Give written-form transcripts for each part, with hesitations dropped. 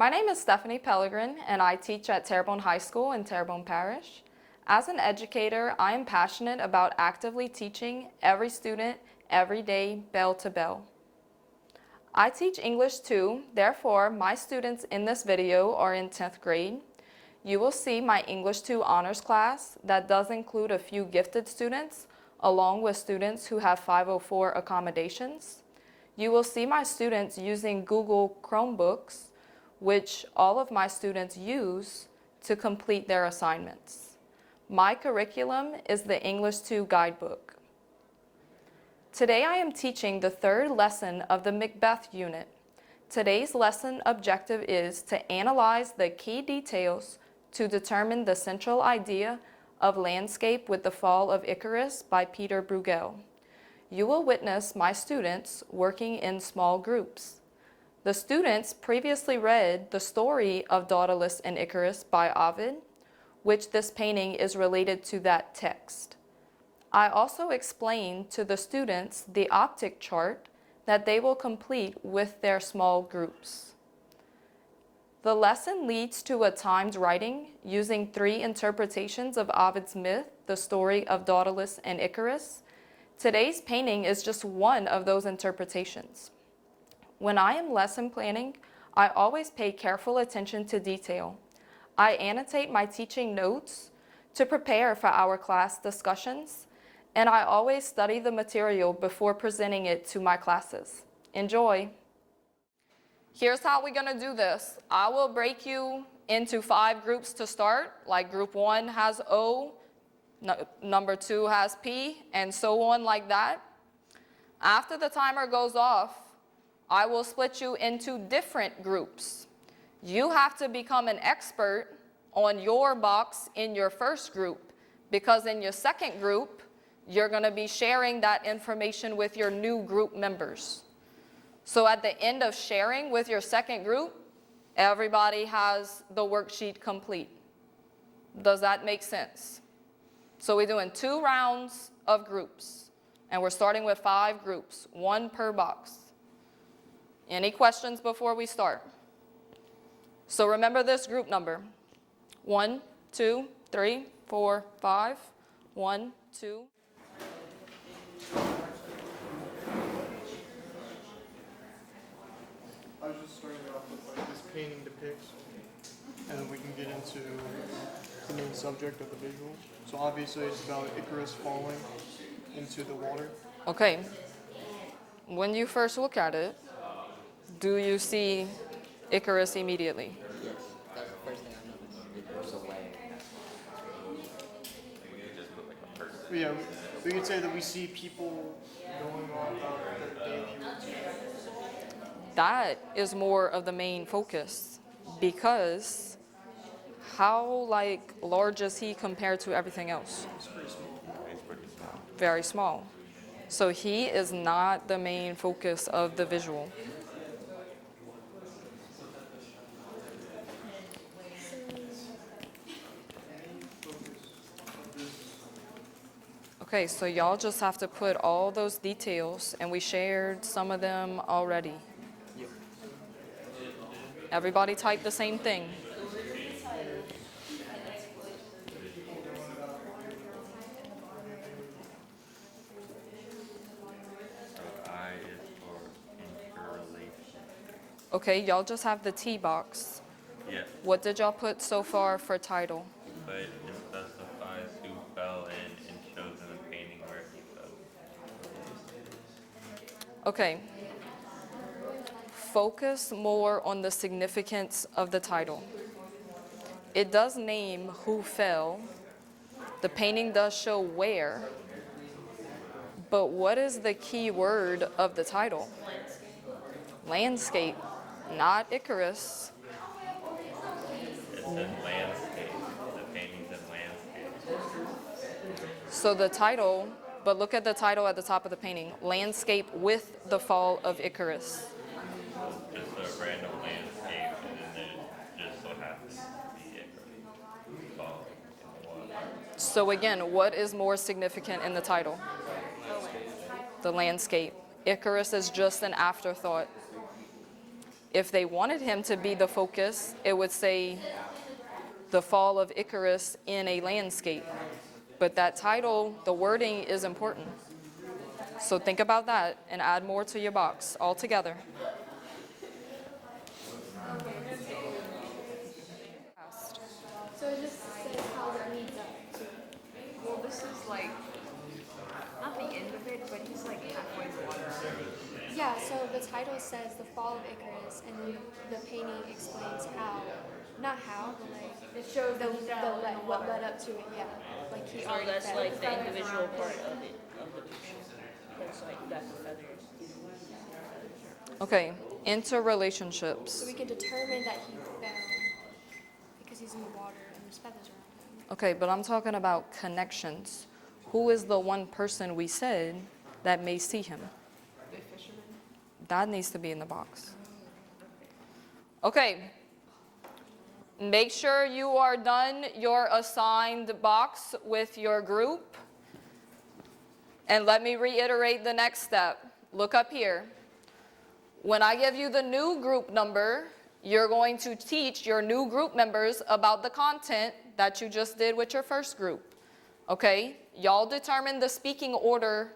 My name is Stephanie Pellegrin, and I teach at Terrebonne High School in Terrebonne Parish. As an educator, I am passionate about actively teaching every student every day, bell to bell. I teach English too, therefore my students in this video are in 10th grade. You will see my English 2 honors class that does include a few gifted students, along with students who have 504 accommodations. You will see my students using Google Chromebooks, which all of my students use to complete their assignments. My curriculum is the English 2 guidebook. Today I am teaching the 3rd lesson of the Macbeth unit. Today's lesson objective is to analyze the key details to determine the central idea of Landscape with the Fall of Icarus by Peter Bruegel. You will witness my students working in small groups. The students previously read the story of Daedalus and Icarus by Ovid, which this painting is related to that text. I also explained to the students the optic chart that they will complete with their small groups. The lesson leads to a timed writing using 3 interpretations of Ovid's myth, the story of Daedalus and Icarus. Today's painting is just one of those interpretations. When I am lesson planning, I always pay careful attention to detail. I annotate my teaching notes to prepare for our class discussions, and I always study the material before presenting it to my classes. Enjoy. Here's how we're gonna do this. I will break you into 5 groups to start, like group 1 has O, number 2 has P, and so on like that. After the timer goes off, I will split you into different groups. You have to become an expert on your box in your first group, because in your second group, you're going to be sharing that information with your new group members. So at the end of sharing with your second group, everybody has the worksheet complete. Does that make sense? So we're doing 2 rounds of groups, and we're starting with 5 groups, 1 per box. Any questions before we start? So remember this group number: 1, 2, 3, 4, 5, 1, 2. I was just starting off with like this painting depicts, and then we can get into the main subject of the visual. So obviously it's about Icarus falling into the water. Okay. When you first look at it, do you see Icarus immediately? Yes, that's the first thing I noticed. It goes away. But yeah, we could say that we see people going on about their daily routine. That is more of the main focus, because how large is he compared to everything else? It's pretty small. Very small. So he is not the main focus of the visual. Okay, so y'all just have to put all those details, and we shared some of them already. Yep. Everybody type the same thing. I is for interrelation. Okay, y'all just have the T box. Yes, What did y'all put so far for title? but it specifies who fell in and shows in the painting where he fell. Okay. Focus more on the significance of the title. It does name who fell. The painting does show where. But what is the key word of the title? Landscape, not Icarus. It's in landscape. The painting's in landscape. So the title, but look at the title at the top of the painting, Landscape with the Fall of Icarus. Just a random landscape, and then there just so happens to be Icarus falling in the water. So again, what is more significant in the title? The landscape. Icarus is just an afterthought. If they wanted him to be the focus, it would say The Fall of Icarus in a Landscape. But that title, the wording is important. So think about that and add more to your box altogether. So it just says how it leads up to. Well, this is like, not the end of it, but he's like halfway in the water. Yeah, so the title says The Fall of Icarus, and then the painting explains how, not how, but like, It shows the what led up to it, yeah. Like he So already that's fell. like the individual part of it, of the picture. That's like got the feathers. Okay, interrelationships. So we can determine that he fell because he's in the water and there's feathers around him. Okay, but I'm talking about connections. Who is the one person we said that may see him? The fisherman. That needs to be in the box. Okay. Make sure you are done your assigned box with your group. And let me reiterate the next step. Look up here. When I give you the new group number, you're going to teach your new group members about the content that you just did with your first group. Okay? Y'all determine the speaking order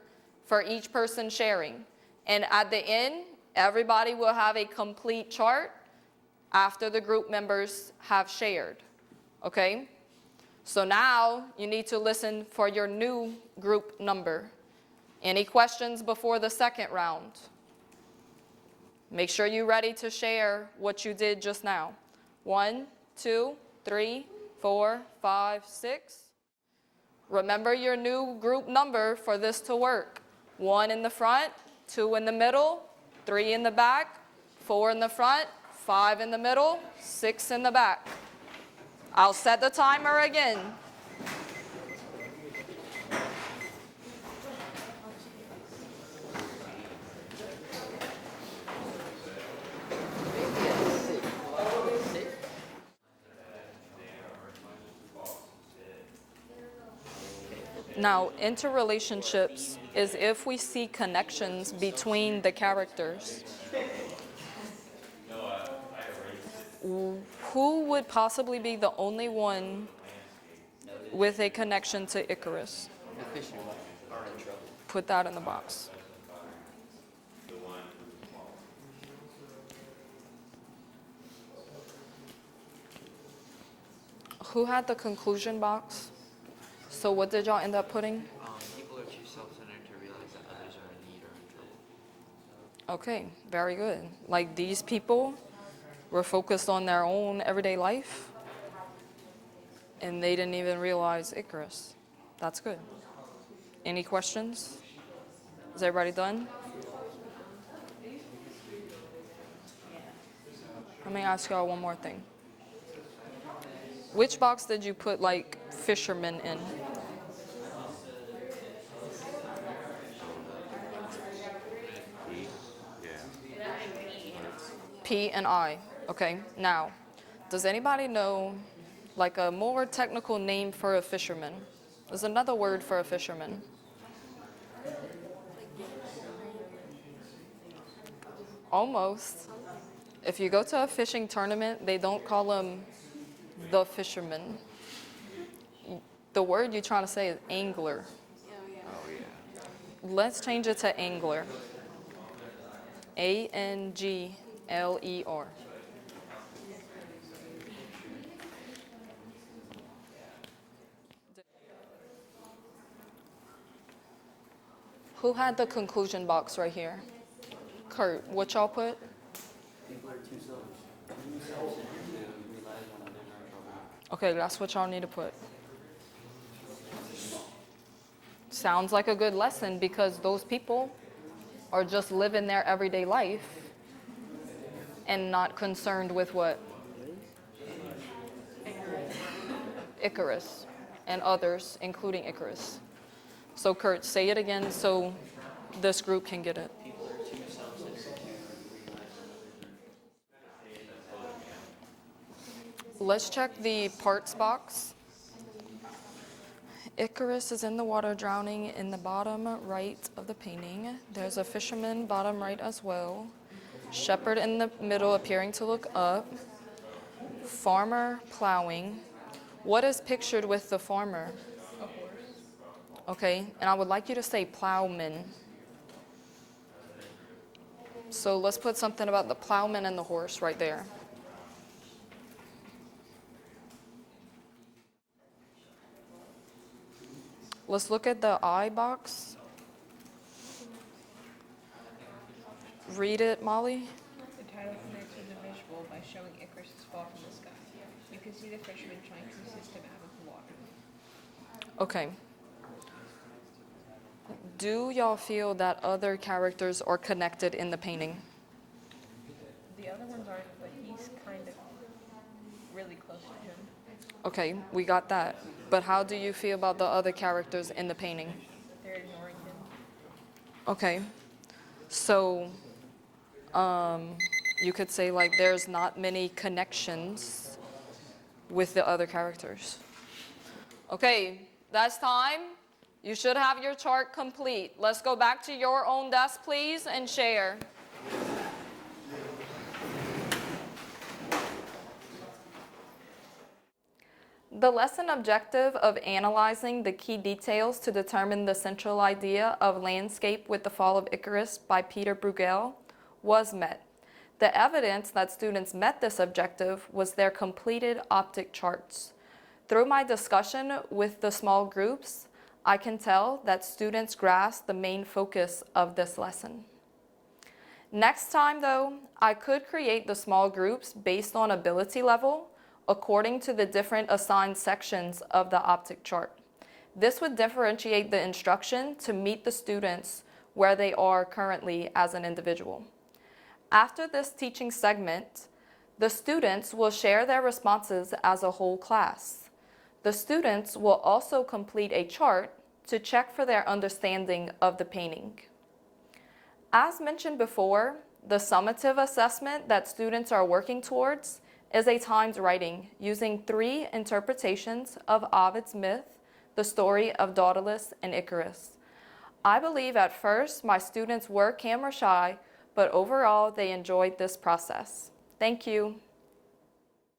for each person sharing. And at the end, everybody will have a complete chart after the group members have shared. Okay? So now you need to listen for your new group number. Any questions before the second round? Make sure you're ready to share what you did just now. 1, 2, 3, 4, 5, 6. Remember your new group number for this to work. 1 in the front, 2 in the middle, 3 in the back, 4 in the front, 5 in the middle, 6 in the back. I'll set the timer again. Now, interrelationships is if we see connections between the characters. Who would possibly be the only one with a connection to Icarus? The fishermen are in trouble. Put that in the box. Who had the conclusion box? So what did y'all end up putting? People are too self-centered to realize that others are in need or in trouble. Okay, very good. Like these people were focused on their own everyday life and they didn't even realize Icarus. That's good. Any questions? Is everybody done? Let me ask y'all one more thing. Which box did you put like fishermen in? P and I. Okay, now, does anybody know like a more technical name for a fisherman? There's another word for a fisherman. Almost. If you go to a fishing tournament, they don't call them the fisherman. The word you're trying to say is angler. Let's change it to angler. A-N-G-L-E-R. Who had the conclusion box right here? Kurt, what y'all put? People are too self-centered to realize when others are in trouble. Okay, that's what y'all need to put. Sounds like a good lesson because those people are just living their everyday life and not concerned with what? Icarus and others, including Icarus. So Kurt, say it again so this group can get it. People are too self-centered to realize. Let's check the parts box. Icarus is in the water drowning in the bottom right of the painting. There's a fisherman bottom right as well. shepherd in the middle appearing to look up, farmer plowing. What is pictured with the farmer? A horse. Okay, and I would like you to say plowman. So let's put something about the plowman and the horse right there. Let's look at the I box. Read it, Molly. The title connects with the visual by showing Icarus' fall from the sky. You can see the fisherman trying to assist him out of the water. Okay. Do y'all feel that other characters are connected in the painting? The other ones aren't, but he's kind of really close to him. Okay, we got that. But how do you feel about the other characters in the painting? They're ignoring him. Okay. So, you could say like there's not many connections with the other characters. Okay, that's time. You should have your chart complete. Let's go back to your own desk, please, and share. The lesson objective of analyzing the key details to determine the central idea of landscape with the fall of Icarus by Peter Bruegel was met. The evidence that students met this objective was their completed optic charts. Through my discussion with the small groups, I can tell that students grasp the main focus of this lesson. Next time, though, I could create the small groups based on ability level according to the different assigned sections of the optic chart. This would differentiate the instruction to meet the students where they are currently as an individual. After this teaching segment, the students will share their responses as a whole class. The students will also complete a chart to check for their understanding of the painting. As mentioned before, the summative assessment that students are working towards is a timed writing using 3 interpretations of Ovid's myth, the story of Daedalus and Icarus. I believe at first my students were camera shy, but overall they enjoyed this process. Thank you.